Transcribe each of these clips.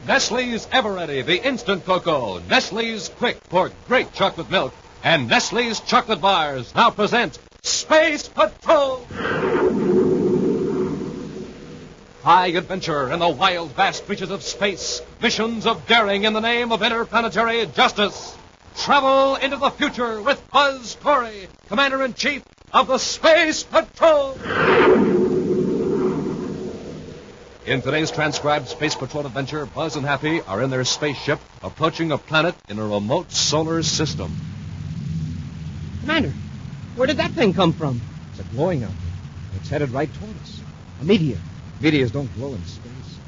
Nestle's Ever-Ready, the instant cocoa. Nestle's Quick for great chocolate milk. And Nestle's chocolate bars now present Space Patrol. High adventure in the wild, vast reaches of space. Missions of daring in the name of interplanetary justice. Travel into the future with Buzz Corey, Commander-in-Chief of the Space Patrol. In today's transcribed Space Patrol adventure, Buzz and Happy are in their spaceship approaching a planet in a remote solar system. Commander, where did that thing come from? It's glowing out there. It's headed right toward us. A meteor. Meteors don't glow in space.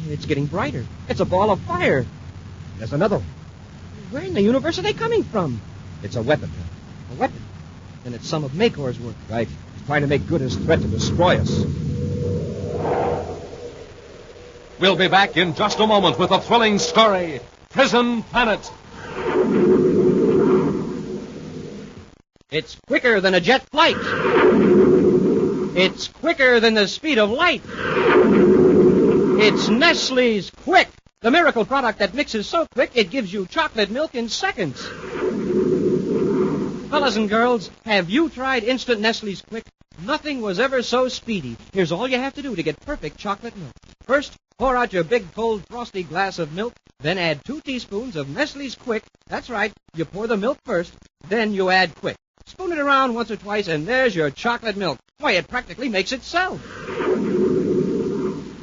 It's getting brighter. It's a ball of fire. There's another one. Where in the universe are they coming from? It's a weapon. A weapon? Then it's some of Makor's work. Right. He's trying to make good his threat to destroy us. We'll be back in just a moment with a thrilling story, Prison Planet. It's quicker than a jet flight. It's quicker than the speed of light. It's Nestle's Quick, the miracle product that mixes so quick it gives you chocolate milk in seconds. Fellas and girls, have you tried instant Nestle's Quick? Nothing was ever so speedy. Here's all you have to do to get perfect chocolate milk. First, pour out your big, cold, frosty glass of milk. Then add 2 teaspoons of Nestle's Quick. That's right. You pour the milk first. Then you add Quick. Spoon it around once or twice, and there's your chocolate milk. Why, it practically makes itself.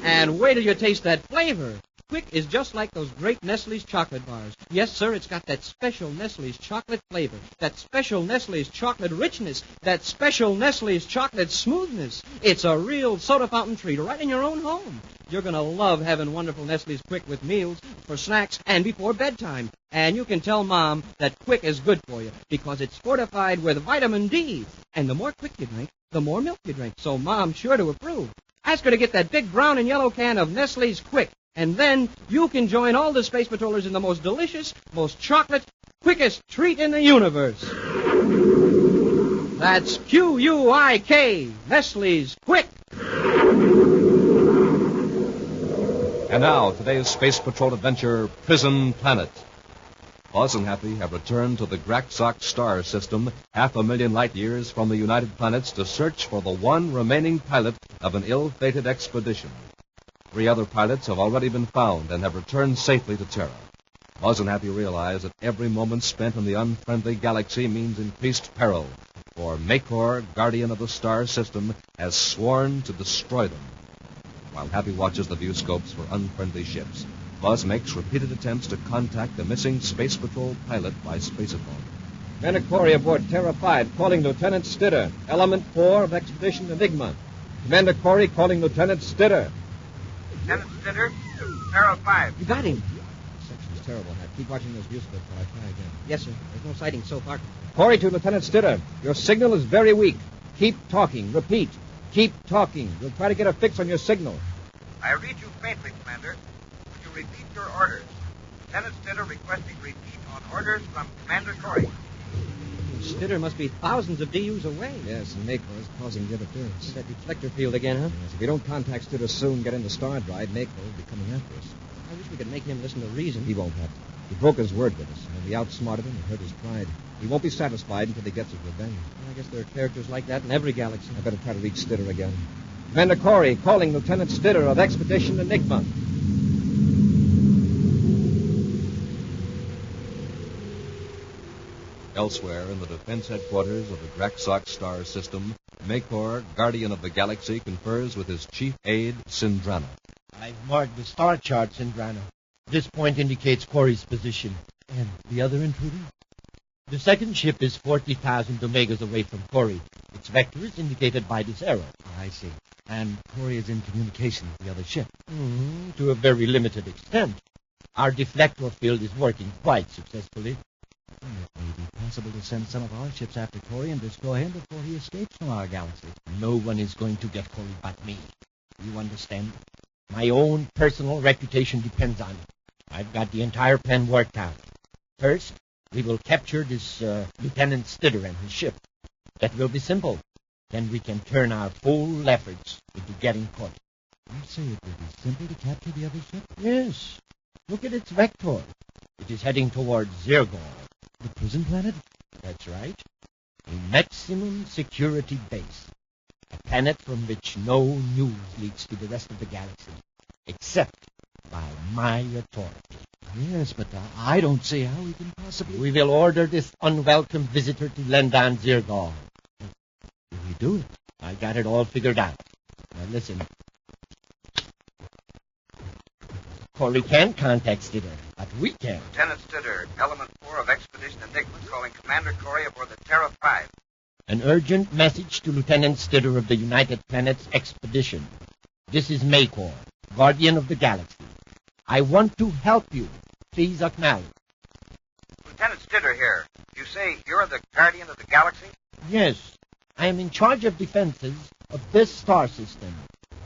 And wait till you taste that flavor. Quick is just like those great Nestle's chocolate bars. Yes, sir, it's got that special Nestle's chocolate flavor, that special Nestle's chocolate richness, that special Nestle's chocolate smoothness. It's a real soda fountain treat right in your own home. You're going to love having wonderful Nestle's Quick with meals, for snacks, and before bedtime. And you can tell Mom that Quick is good for you because it's fortified with vitamin D. And the more Quick you drink, the more milk you drink. So Mom's sure to approve. Ask her to get that big brown and yellow can of Nestle's Quick. And then you can join all the Space Patrollers in the most delicious, most chocolate, quickest treat in the universe. That's Q-U-I-K, Nestle's Quick. And now, today's Space Patrol adventure, Prison Planet. Buzz and Happy have returned to the Graxock star system 500,000 light years from the United Planets to search for the one remaining pilot of an ill-fated expedition. 3 other pilots have already been found and have returned safely to Terra. Buzz and Happy realize that every moment spent in the unfriendly galaxy means increased peril, for Makor, guardian of the star system, has sworn to destroy them. While Happy watches the viewscopes for unfriendly ships, Buzz makes repeated attempts to contact the missing Space Patrol pilot by spaceophone. Commander Corey aboard Terra 5, calling Lieutenant Stitter, Element 4 of Expedition Enigma. Commander Corey calling Lieutenant Stitter. Lieutenant Stitter, Terra 5. You got him. This section's terrible, Hat. Keep watching those viewscopes while I try again. Yes, sir. There's no sighting so far. Corey to Lieutenant Stitter. Your signal is very weak. Keep talking. Repeat. Keep talking. We'll try to get a fix on your signal. I read you faintly, Commander. Would you repeat your orders? Lieutenant Stitter requesting repeat on orders from Commander Corey. Stitter must be thousands of DUs away. Yes, and Makor is causing the interference. That reflector field again, huh? Yes, if we don't contact Stitter soon, get into Star Drive, Makor will be coming after us. I wish we could make him listen to reason. He won't have to. He broke his word with us, and we outsmarted him and hurt his pride. He won't be satisfied until he gets his revenge. I guess there are characters like that in every galaxy. I better try to reach Stitter again. Commander Corey, calling Lieutenant Stitter of Expedition Enigma. Elsewhere in the defense headquarters of the Graxock star system, Makor, guardian of the galaxy, confers with his chief aide, Sindrana. I've marked the star chart, Sindrana. This point indicates Corey's position. And the other intruder? The second ship is 40,000 omegas away from Corey. Its vector is indicated by this arrow. I see. And Corey is in communication with the other ship. To a very limited extent. Our deflector field is working quite successfully. It may be possible to send some of our ships after Corey and destroy him before he escapes from our galaxy. No one is going to get Corey but me. You understand? My own personal reputation depends on it. I've got the entire plan worked out. First, we will capture this Lieutenant Stitter and his ship. That will be simple. Then we can turn our full efforts into getting caught. You say it will be simple to capture the other ship? Yes. Look at its vector. It is heading towards Zirgol. The prison planet? That's right. A maximum security base. A planet from which no news leaks to the rest of the galaxy, except by my authority. Yes, but I don't see how we can possibly... We will order this unwelcome visitor to land on Zirgol. Will we do it? I got it all figured out. Now listen. Corey can't contact Stitter, but we can. Lieutenant Stitter, Element 4 of Expedition Enigma, calling Commander Corey aboard the Terra 5. An urgent message to Lieutenant Stitter of the United Planets Expedition. This is Maycor, Guardian of the Galaxy. I want to help you. Please acknowledge. Lieutenant Stitter here. You say you're the Guardian of the Galaxy? Yes, I am in charge of defenses of this star system,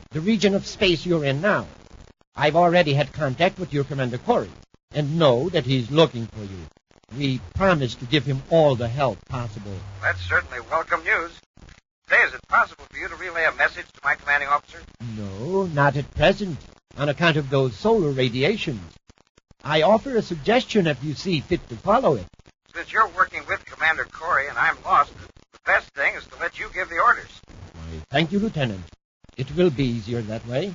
the region of space you're in now. I've already had contact with your Commander Corey, and know that he's looking for you. We promise to give him all the help possible. That's certainly welcome news. Say, is it possible for you to relay a message to my commanding officer? No, not at present, on account of those solar radiations. I offer a suggestion if you see fit to follow it. Since you're working with Commander Corey and I'm lost, the best thing is to let you give the orders. Why, thank you, Lieutenant. It will be easier that way.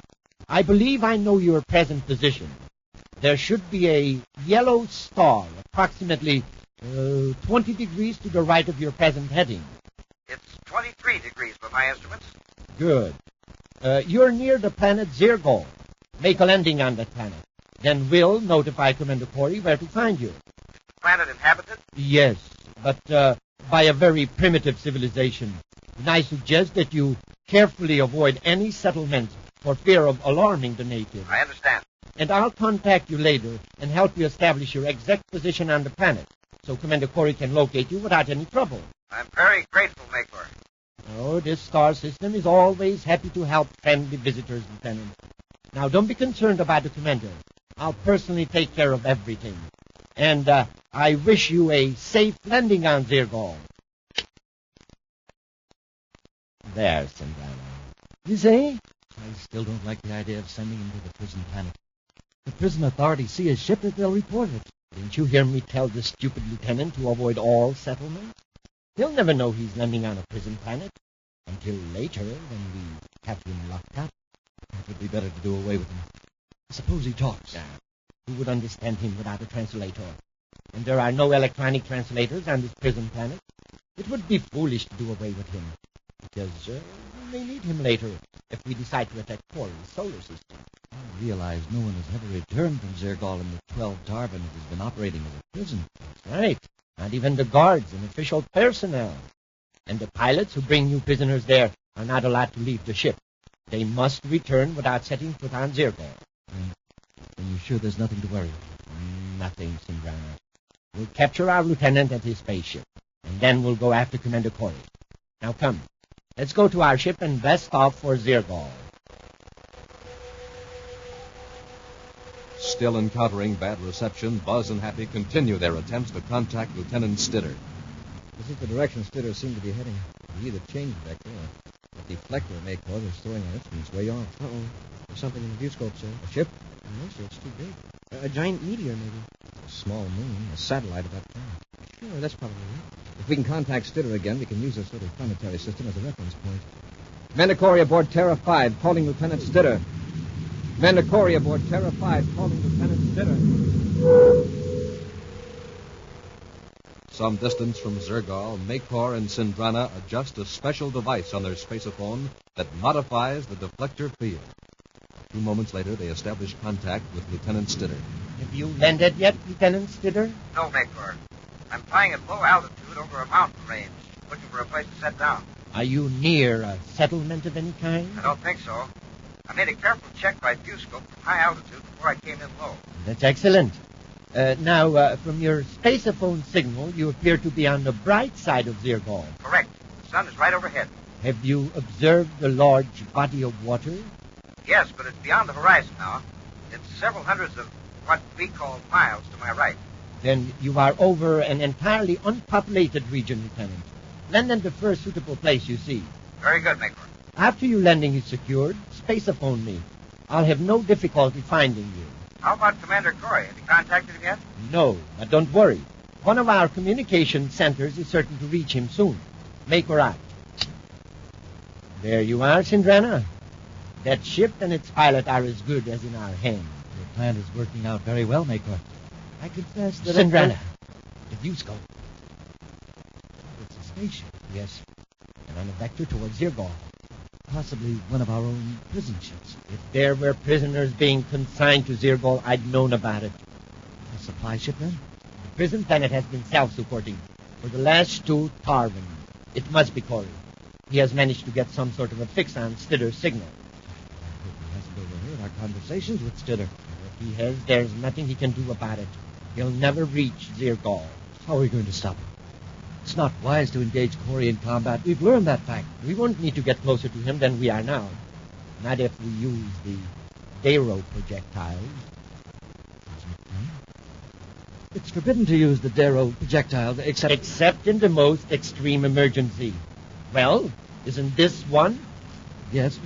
I believe I know your present position. There should be a yellow star approximately 20 degrees to the right of your present heading. It's 23 degrees by my instruments. Good. You're near the planet Zirgol. Make a landing on that planet. Then we'll notify Commander Corey where to find you. The planet inhabited? Yes, but by a very primitive civilization. And I suggest that you carefully avoid any settlements for fear of alarming the natives. I understand. And I'll contact you later and help you establish your exact position on the planet, so Commander Corey can locate you without any trouble. I'm very grateful, Maycor. Oh, this star system is always happy to help friendly visitors, Lieutenant. Now, don't be concerned about the Commander. I'll personally take care of everything. And I wish you a safe landing on Zirgol. There, Sindana. You say? I still don't like the idea of sending him to the prison planet. The prison authorities see his ship, they'll report it. Didn't you hear me tell the stupid lieutenant to avoid all settlements? He'll never know he's landing on a prison planet until later when we have him locked up. It would be better to do away with him. Suppose he talks. Who would understand him without a translator? And there are no electronic translators on this prison planet. It would be foolish to do away with him, because we may need him later if we decide to attack Corey's solar system. I realize no one has ever returned from Zirgol in the 12 Darvin that has been operating as a prison. That's right. Not even the guards and official personnel. And the pilots who bring new prisoners there are not allowed to leave the ship. They must return without setting foot on Zirgol. And you're sure there's nothing to worry about? Nothing, Sindrana. We'll capture our lieutenant and his spaceship, and then we'll go after Commander Corey. Now come, let's go to our ship and blast off for Zirgol. Still encountering bad reception, Buzz and Happy continue their attempts to contact Lieutenant Stitter. This is the direction Stitter seemed to be heading. We either changed vector or the deflector may cause us throwing our instruments way off. Uh-oh. There's something in the view scope, sir. A ship? No, sir, it's too big. A giant meteor, maybe. A small moon, a satellite of that planet. Sure, that's probably it. If we can contact Stitter again, we can use this little planetary system as a reference point. Commander Corey aboard Terra 5, calling Lieutenant Stitter. Commander Corey aboard Terra 5, calling Lieutenant Stitter. Some distance from Zirgol, Maycor and Sindrana adjust a special device on their spacophone that modifies the deflector field. A few moments later, they establish contact with Lieutenant Stitter. Have you landed yet, Lieutenant Stitter? No, Maycor. I'm flying at low altitude over a mountain range, looking for a place to set down. Are you near a settlement of any kind? I don't think so. I made a careful check by view scope from high altitude before I came in low. That's excellent. Now, from your spacophone signal, you appear to be on the bright side of Zirgol. Correct. The sun is right overhead. Have you observed the large body of water? Yes, but it's beyond the horizon now. It's several hundreds of what we call miles to my right. Then you are over an entirely unpopulated region, Lieutenant. Land in the first suitable place you see. Very good, Maycor. After your landing is secured, spacophone me. I'll have no difficulty finding you. How about Commander Corey? Have you contacted him yet? No, but don't worry. One of our communication centers is certain to reach him soon. Make her out. There you are, Sindrana. That ship and its pilot are as good as in our hands. Your plan is working out very well, Makor. I confess that... Sindrana, the view's go. It's a spaceship. Yes, and on a vector towards Zirgol. Possibly one of our own prison ships. If there were prisoners being consigned to Zirgol, I'd known about it. A supply ship, then? The prison planet has been self-supporting for the last 2 Tarvin. It must be Corey. He has managed to get some sort of a fix on Stidder's signal. I hope he hasn't overheard our conversations with Stidder. If he has, there's nothing he can do about it. He'll never reach Zirgol. How are we going to stop him? It's not wise to engage Corey in combat. We've learned that fact. We won't need to get closer to him than we are now. Not if we use the Darrow projectiles. It's forbidden to use the Darrow projectile, Except in the most extreme emergency. Well, isn't this one? Yes,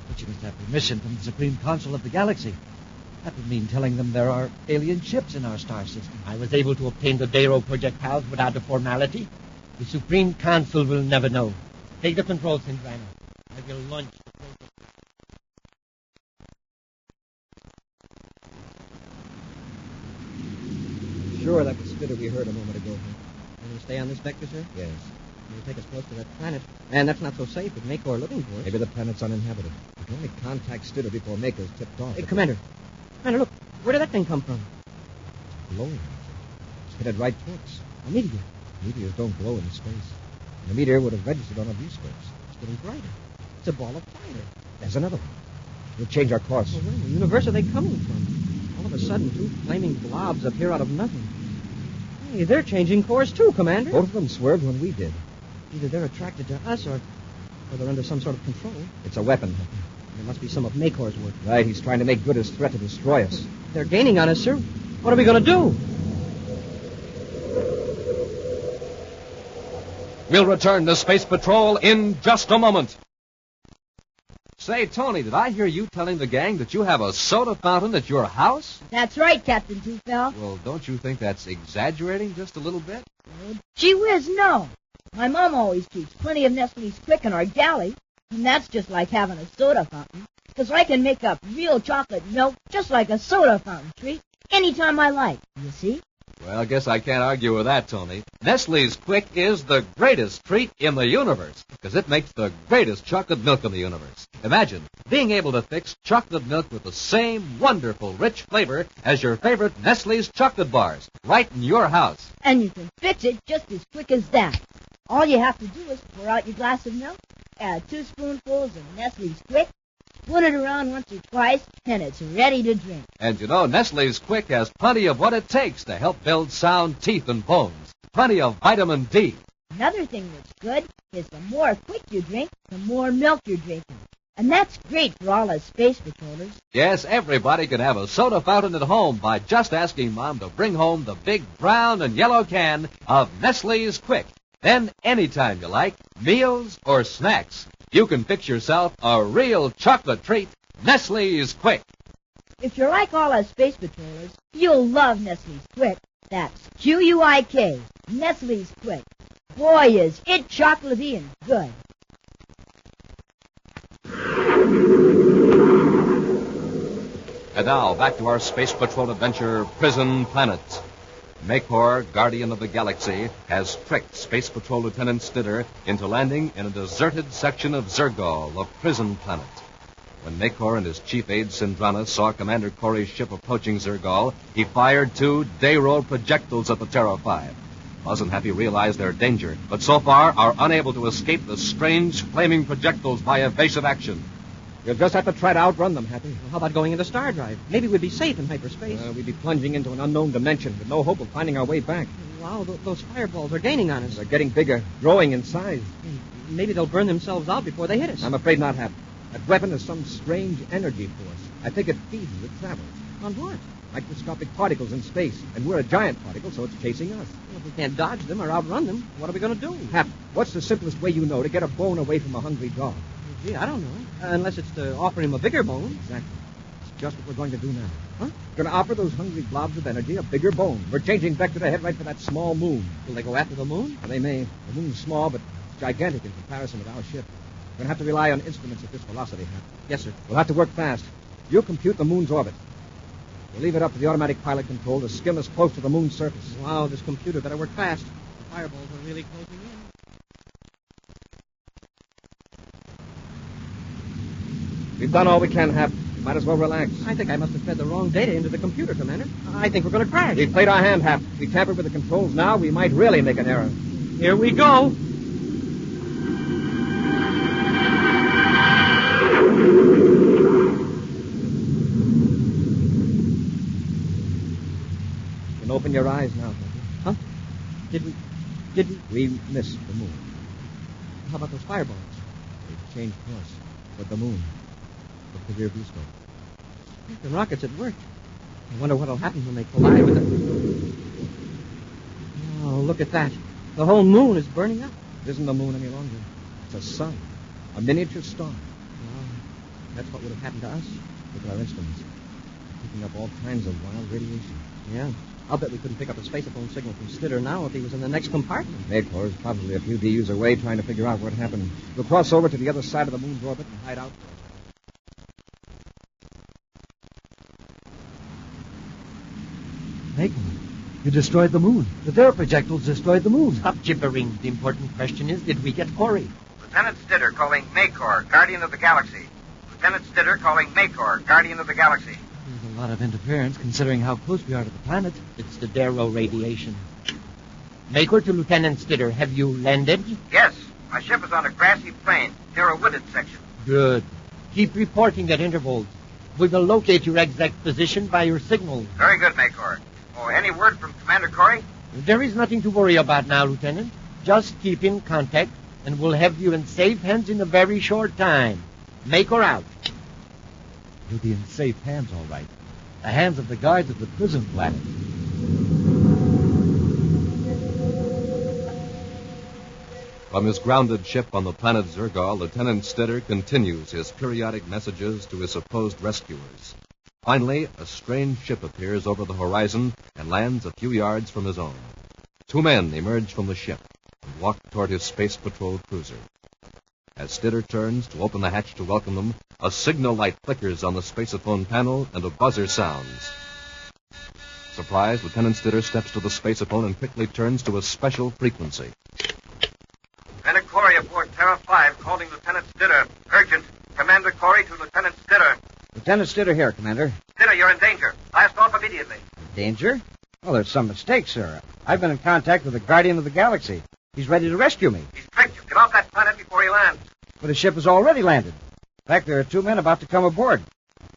but you must have permission from the Supreme Council of the Galaxy. That would mean telling them there are alien ships in our star system. I was able to obtain the Darrow projectiles without a formality. The Supreme Council will never know. Take the controls, Sindrana. I will launch the protocol. Sure, that was Stidder we heard a moment ago. You want to stay on this vector, sir? Yes. It'll take us close to that planet. And that's not so safe with Makor looking for us. Maybe the planet's uninhabited. We can only contact Stidder before Maker's tipped off. Hey, Commander, look. Where did that thing come from? It's glowing. It's headed right towards us. A meteor. Meteors don't glow in space. The meteor would have registered on our viewscopes. It's getting brighter. It's a ball of fire. There's another one. We'll change our course. Well, where in the universe are they coming from? All of a sudden, 2 flaming blobs appear out of nothing. Hey, they're changing course too, Commander. Both of them swerved when we did. Either they're attracted to us or they're under some sort of control. It's a weapon. It must be some of Makor's work. Right, he's trying to make good his threat to destroy us. They're gaining on us, sir. What are we going to do? We'll return to Space Patrol in just a moment. Say, Tony, did I hear you telling the gang that you have a soda fountain at your house? That's right, Captain Tufel. Well, don't you think that's exaggerating just a little bit? Gee whiz, no. My mom always keeps plenty of Nestle's Quick in our galley, and that's just like having a soda fountain, because I can make up real chocolate milk just like a soda fountain treat anytime I like, you see? Well, I guess I can't argue with that, Tony. Nestle's Quick is the greatest treat in the universe, because it makes the greatest chocolate milk in the universe. Imagine being able to fix chocolate milk with the same wonderful, rich flavor as your favorite Nestle's chocolate bars, right in your house. And you can fix it just as quick as that. All you have to do is pour out your glass of milk, add 2 spoonfuls of Nestle's Quick, spin it around once or twice, and it's ready to drink. And you know, Nestle's Quick has plenty of what it takes to help build sound teeth and bones. Plenty of vitamin D. Another thing that's good is the more Quick you drink, the more milk you're drinking. And that's great for all us space patrollers. Yes, everybody can have a soda fountain at home by just asking Mom to bring home the big brown and yellow can of Nestle's Quick. Then, anytime you like, meals or snacks, you can fix yourself a real chocolate treat, Nestle's Quick. If you're like all us space patrollers, you'll love Nestle's Quick. That's Q-U-I-K, Nestle's Quick. Boy, is it chocolatey and good. And now, back to our Space Patrol adventure, Prison Planet. Makor, Guardian of the Galaxy, has tricked Space Patrol Lieutenant Stidder into landing in a deserted section of Zirgol, a prison planet. When Makor and his chief aide Sindrana saw Commander Corey's ship approaching Zirgol, he fired 2 Darrow projectiles at the Terra 5. Buzz and Happy realize their danger, but so far are unable to escape the strange, flaming projectiles by evasive action. You'll just have to try to outrun them, Happy. Well, how about going into Star Drive? Maybe we'd be safe in hyperspace. We'd be plunging into an unknown dimension with no hope of finding our way back. Wow, those fireballs are gaining on us. They're getting bigger, growing in size. Maybe they'll burn themselves out before they hit us. I'm afraid not, Happy. That weapon is some strange energy force. I think it feeds as it travels. On what? Microscopic particles in space, and we're a giant particle, so it's chasing us. Well, if we can't dodge them or outrun them, what are we going to do? Hap, what's the simplest way you know to get a bone away from a hungry dog? Gee, I don't know. Unless it's to offer him a bigger bone. Exactly. It's just what we're going to do now. We're going to offer those hungry blobs of energy a bigger bone. We're changing vector to head right for that small moon. Will they go after the moon? Well, they may. The moon's small, but gigantic in comparison with our ship. We're going to have to rely on instruments at this velocity, Hap. Yes, sir. We'll have to work fast. You'll compute the moon's orbit. We'll leave it up to the automatic pilot control to skim us close to the moon's surface. Wow, this computer better work fast. The fireballs are really closing in. We've done all we can, Hap. Might as well relax. I think I must have fed the wrong data into the computer, Commander. I think we're going to crash. We played our hand, Hap. If we tampered with the controls now, we might really make an error. Here we go. You can open your eyes now, Hap. Huh? Did we? We missed the moon. How about those fireballs? We've changed course. Toward the moon. Look at the rear view scope. The rocket's at work. I wonder what'll happen when they collide with it. Oh, look at that. The whole moon is burning up. It isn't the moon any longer. It's a sun. A miniature star. Well, that's what would have happened to us. Look at our instruments. Picking up all kinds of wild radiation. Yeah. I'll bet we couldn't pick up a spacephone signal from Stitter now if he was in the next compartment. Maycor is probably a few DUs away trying to figure out what happened. We'll cross over to the other side of the moon's orbit and hide out. Maycor, you destroyed the moon. The Terra projectiles destroyed the moon. Stop gibbering. The important question is, did we get Corey? Lieutenant Stitter calling Maycor, Guardian of the Galaxy. Lieutenant Stitter calling Maycor, Guardian of the Galaxy. There's a lot of interference considering how close we are to the planet. It's the Darrow radiation. Maker to Lieutenant Stitter, have you landed? Yes, my ship is on a grassy plain near a wooded section. Good. Keep reporting at intervals. We will locate your exact position by your signal. Very good, Maycor. Oh, any word from Commander Corey? There is nothing to worry about now, Lieutenant. Just keep in contact, and we'll have you in safe hands in a very short time. Maker out. You'll be in safe hands, all right. The hands of the guards of the prison planet. From his grounded ship on the planet Zergal, Lieutenant Stitter continues his periodic messages to his supposed rescuers. Finally, a strange ship appears over the horizon and lands a few yards from his own. Two men emerge from the ship and walk toward his Space Patrol cruiser. As Stitter turns to open the hatch to welcome them, a signal light flickers on the spaceophone panel and a buzzer sounds. Surprised, Lieutenant Stitter steps to the spaceophone and quickly turns to a special frequency. Lieutenant Corey aboard Terra 5 calling Lieutenant Stitter. Urgent. Commander Corey to Lieutenant Stitter. Lieutenant Stitter here, Commander. Stitter, you're in danger. Blast off immediately. Danger? Well, there's some mistake, sir. I've been in contact with the Guardian of the Galaxy. He's ready to rescue me. He's tricked you. Get off that planet before he lands. But his ship has already landed. In fact, there are two men about to come aboard.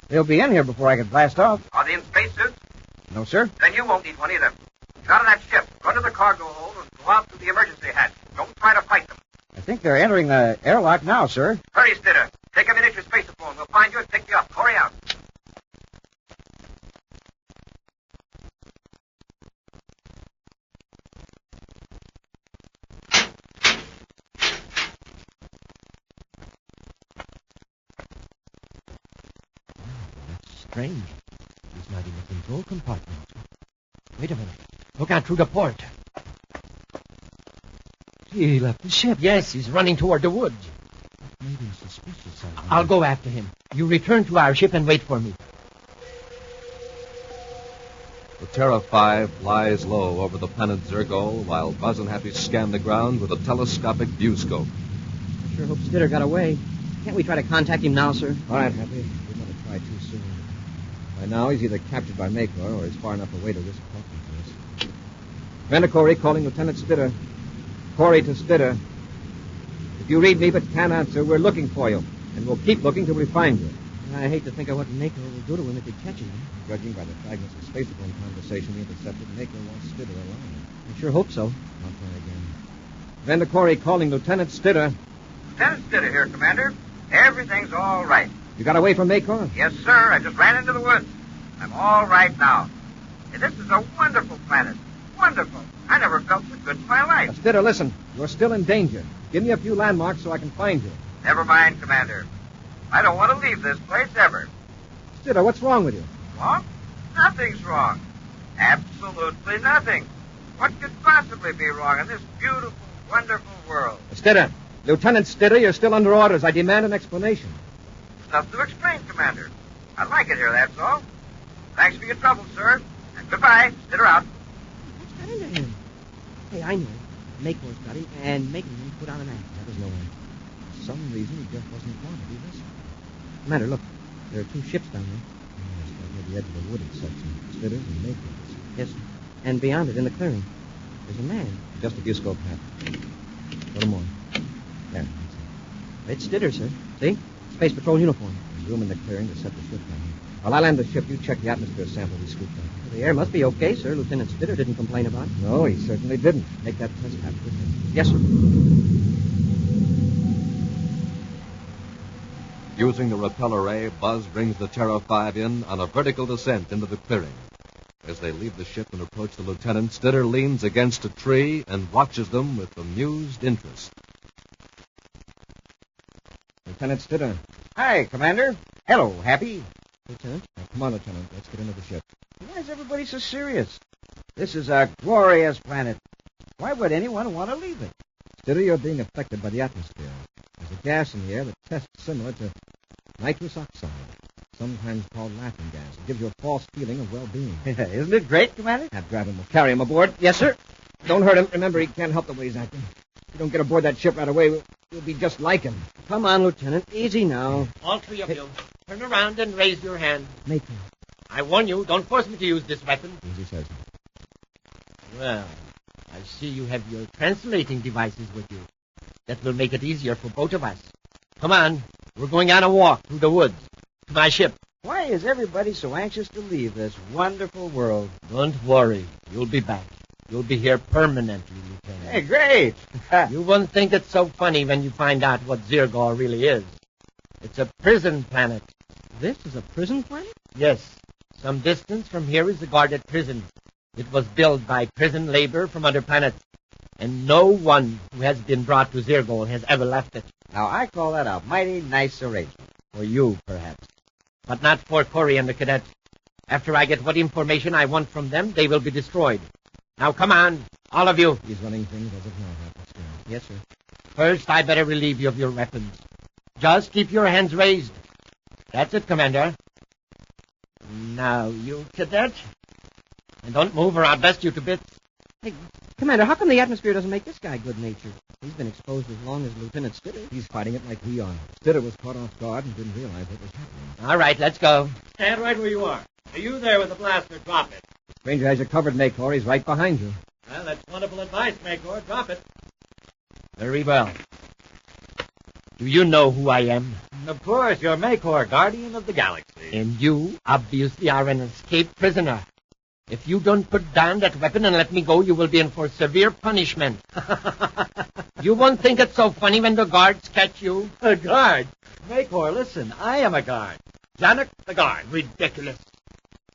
They'll be in here before I can blast off. Are they in spacesuits? No, sir. Then you won't need one either. Get out of that ship. Go to the cargo hold and go out through the emergency hatch. Don't try to fight them. I think they're entering the airlock now, sir. Hurry, Stitter. Take a miniature spaceophone. We'll find you and pick you up. Hurry out. That's strange. He's not in the control compartment. Wait a minute. Look out through the port. He left the ship. Yes, he's running toward the woods. Made him suspicious. I'll go after him. You return to our ship and wait for me. The Terra 5 flies low over the planet Zergol while Buzz and Happy scan the ground with a telescopic view scope. I sure hope Stitter got away. Can't we try to contact him now, sir? All right, Happy. We want to try too soon. By now, he's either captured by Maycor or he's far enough away to risk talking to us. Commander Corey calling Lieutenant Stitter. Corey to Stitter. If you read me but can't answer, we're looking for you. And we'll keep looking till we find you. I hate to think of what Maycor will do to him if he catches him. Judging by the fragments of spacephone conversation we intercepted, Maycor wants Stitter alive. I sure hope so. I'll try again. Commander Corey calling Lieutenant Stitter. Lieutenant Stitter here, Commander. Everything's all right. You got away from Maycor? Yes, sir. I just ran into the woods. I'm all right now. Hey, this is a wonderful planet. Wonderful. I never felt so good in my life. Stitter, listen. You're still in danger. Give me a few landmarks so I can find you. Never mind, Commander. I don't want to leave this place ever. Stitter, what's wrong with you? Wrong? Nothing's wrong. Absolutely nothing. What could possibly be wrong in this beautiful, wonderful world? Stitter. Lieutenant Stitter, you're still under orders. I demand an explanation. Stuff to explain, Commander. I like it here, that's all. Thanks for your trouble, sir. And goodbye. Stitter out. What's got into him? Hey, I know. Makor's got him, and making him put on an act. That was no way. For some reason, he just wasn't going to do this. Commander, look. There are 2 ships down there. Yes, right near the edge of the wooded section. Stitter's and Makor's. Yes, sir. And beyond it, in the clearing, there's a man. Just a view scope, Pat. Put him on. There. It's Stitter, sir. See? Space Patrol uniform. There's room in the clearing to set the ship down here. While I land the ship, you check the atmosphere sample we scooped out. The air must be okay, sir. Lieutenant Stitter didn't complain about it. No, he certainly didn't. Make that test, Pat. Yes, sir. Using the repel array, Buzz brings the Terra 5 in on a vertical descent into the clearing. As they leave the ship and approach the lieutenant, Stitter leans against a tree and watches them with amused interest. Lieutenant Stitter. Hi, Commander. Hello, Happy. Lieutenant? Now, come on, Lieutenant. Let's get into the ship. Why is everybody so serious? This is a glorious planet. Why would anyone want to leave it? Stitter, you're being affected by the atmosphere. There's a gas in the air that tests similar to nitrous oxide, sometimes called laughing gas. It gives you a false feeling of well-being. Isn't it great, Commander? Have grab him. We'll carry him aboard. Yes, sir. Don't hurt him. Remember, he can't help the way he's acting. If we don't get aboard that ship right away, we'll be just like him. Come on, Lieutenant. Easy now. All 3 of you, turn around and raise your hand. Make him. I warn you, don't force me to use this weapon. Easy says. Well, I see you have your translating devices with you. That will make it easier for both of us. Come on, we're going on a walk through the woods to my ship. Why is everybody so anxious to leave this wonderful world? Don't worry, you'll be back. You'll be here permanently, Lieutenant. Hey, great. You won't think it's so funny when you find out what Zirgor really is. It's a prison planet. This is a prison planet? Yes. Some distance from here is a guarded prison. It was built by prison labor from other planets. And no one who has been brought to Zirgol has ever left it. Now, I call that a mighty nice arrangement. For you, perhaps. But not for Corey and the cadet. After I get what information I want from them, they will be destroyed. Now, come on, all of you. He's running things as of now, Let's go. Yes, sir. First, I better relieve you of your weapons. Just keep your hands raised. That's it, Commander. Now, you cadet. And don't move or I'll bust you to bits. Hey, Commander, how come the atmosphere doesn't make this guy good-natured? He's been exposed as long as Lieutenant Stitter. He's fighting it like we are. Stitter was caught off guard and didn't realize what was happening. All right, let's go. Stand right where you are. Are you there with the blaster? Drop it. Stranger has you covered, Makor. He's right behind you. Well, that's wonderful advice, Makor. Drop it. Very well. Do you know who I am? Of course, you're Makor, Guardian of the Galaxy. And you, obviously, are an escaped prisoner. If you don't put down that weapon and let me go, you will be in for severe punishment. You won't think it's so funny when the guards catch you. A guard? Makor, listen, I am a guard. Janek the guard. Ridiculous.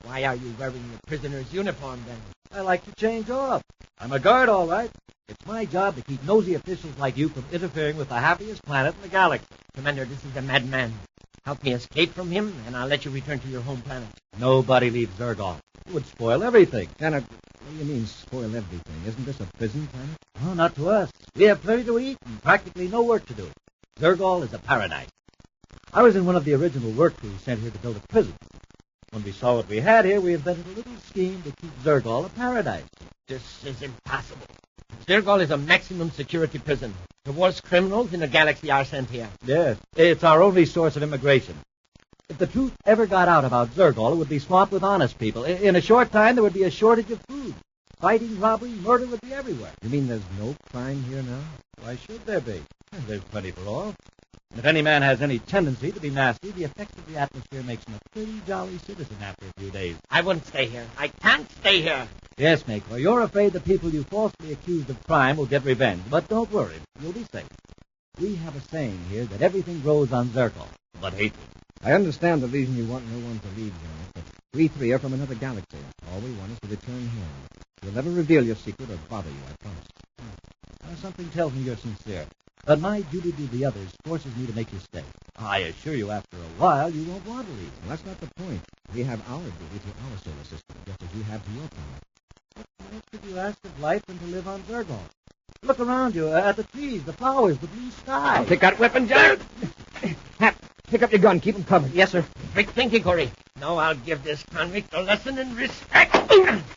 Why are you wearing the prisoner's uniform, then? I like to change off. I'm a guard, all right. It's my job to keep nosy officials like you from interfering with the happiest planet in the galaxy. Commander, this is a madman. Help me escape from him, and I'll let you return to your home planet. Nobody leaves Zergon. It would spoil everything. Janet, what do you mean, spoil everything? Isn't this a prison planet? Oh, not to us. We have plenty to eat and practically no work to do. Zergol is a paradise. I was in one of the original work crews sent here to build a prison. When we saw what we had here, we invented a little scheme to keep Zergol a paradise. This is impossible. Zirgol is a maximum security prison. The worst criminals in the galaxy are sent here. Yes, it's our only source of immigration. If the truth ever got out about Zergol, it would be swamped with honest people. In a short time, there would be a shortage of food. Fighting, robbery, murder would be everywhere. You mean there's no crime here now? Why should there be? There's plenty for all. If any man has any tendency to be nasty, the effects of the atmosphere makes him a pretty jolly citizen after a few days. I won't stay here. I can't stay here. Yes, Makor, you're afraid the people you falsely accused of crime will get revenge. But don't worry, you'll be safe. We have a saying here that everything grows on Zergol, but hatred. I understand the reason you want no one to leave, Janet, but we 3 are from another galaxy. All we want is to return home. We'll never reveal your secret or bother you, I promise. Something tells me you're sincere. But my duty to the others forces me to make you stay. I assure you, after a while, you won't want to leave. Well, that's not the point. We have our duty to our solar system, just as you have to your planet. What else could you ask of life than to live on Zergol? Look around you, at the trees, the flowers, the blue sky. Pick that weapon, Jack. Hap, pick up your gun. Keep him covered. Yes, sir. Quick thinking, Corey. Now I'll give this convict a lesson in respect.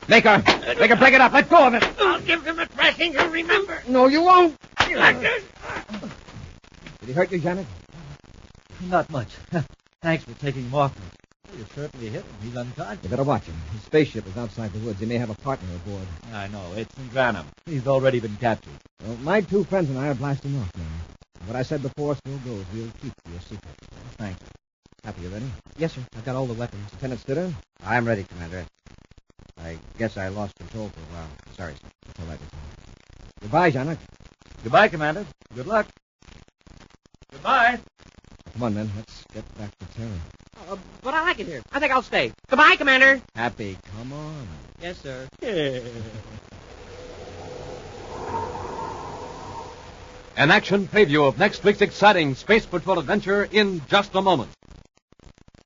Make her break it up. Let go of it. I'll give him a thrashing, you'll remember. No, you won't. Like this. Did he hurt you, Janet? Not much. Thanks for taking him off me. Well, you certainly hit him. He's unconscious. You better watch him. His spaceship is outside the woods. He may have a partner aboard. I know. It's in Granham. He's already been captured. Well, my two friends and I are blasting off now. What I said before still goes. We'll keep your secret. Thanks. Happy, you ready? Yes, sir. I've got all the weapons. Lieutenant Stitter? I'm ready, Commander. I guess I lost control for a while. Sorry, sir. That's all right, Lieutenant. Goodbye, Janet. Goodbye, Commander. Good luck. Goodbye. Come on, men. Let's get back to Terra. But I like it here. I think I'll stay. Goodbye, Commander. Happy, come on. Yes, sir. An action preview of next week's exciting Space Patrol adventure in just a moment.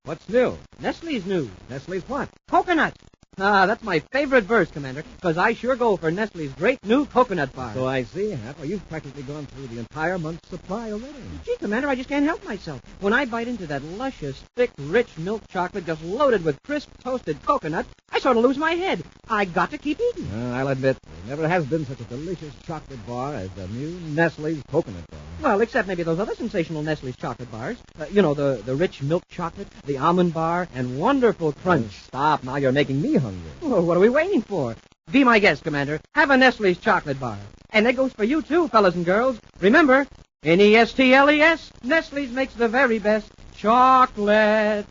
What's new? Nestle's new. Nestle's what? Coconut. Ah, that's my favorite verse, Commander, because I sure go for Nestle's great new coconut bar. So I see, Hap. Well, you've practically gone through the entire month's supply already. Gee, Commander, I just can't help myself. When I bite into that luscious, thick, rich milk chocolate just loaded with crisp, toasted coconut, I sort of lose my head. I got to keep eating. I'll admit, there never has been such a delicious chocolate bar as the new Nestle's coconut bar. Well, except maybe those other sensational Nestle's chocolate bars. You know, the rich milk chocolate, the almond bar, and wonderful crunch. Stop. Now you're making me hungry. Well, what are we waiting for? Be my guest, Commander. Have a Nestle's chocolate bar. And that goes for you, too, fellas and girls. Remember, Nestles, Nestle's makes the very best chocolate.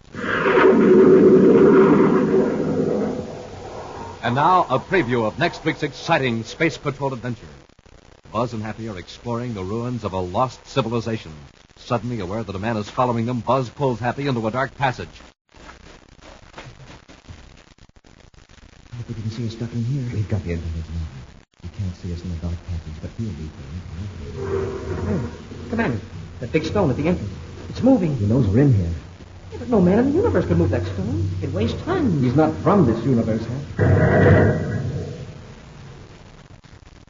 And now, a preview of next week's exciting Space Patrol adventure. Buzz and Happy are exploring the ruins of a lost civilization. Suddenly aware that a man is following them, Buzz pulls Happy into a dark passage. I hope we can see us stuck in here. We've got the internet now. You can't see us in the dark passage, but we'll be here. Commander, that big stone at the entrance. It's moving. He knows we're in here. Yeah, but no man in the universe could move that stone. It weighs tons. He's not from this universe, Hap.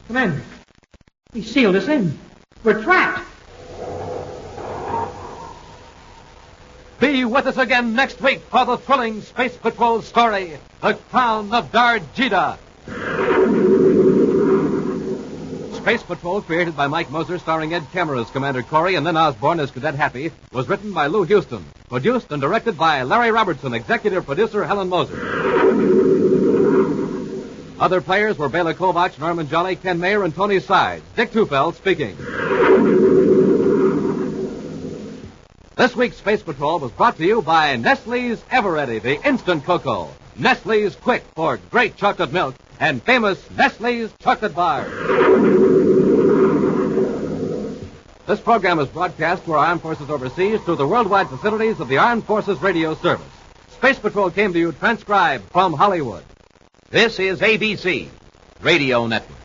Commander, he sealed us in. We're trapped. Be with us again next week for the thrilling Space Patrol story, The Crown of Darjida. Space Patrol, created by Mike Moser, starring Ed Kemmer as Commander Corey and Lynn Osborne as Cadet Happy, was written by Lou Houston, produced and directed by Larry Robertson, executive producer Helen Moser. Other players were Bela Kovach, Norman Jolly, Ken Mayer, and Tony Sides. Dick Tufeld speaking. This week's Space Patrol was brought to you by Nestle's Eveready, the instant cocoa. Nestle's Quick for great chocolate milk, and famous Nestle's chocolate bar. This program is broadcast to our armed forces overseas through the worldwide facilities of the Armed Forces Radio Service. Space Patrol came to you transcribed from Hollywood. This is ABC Radio Network.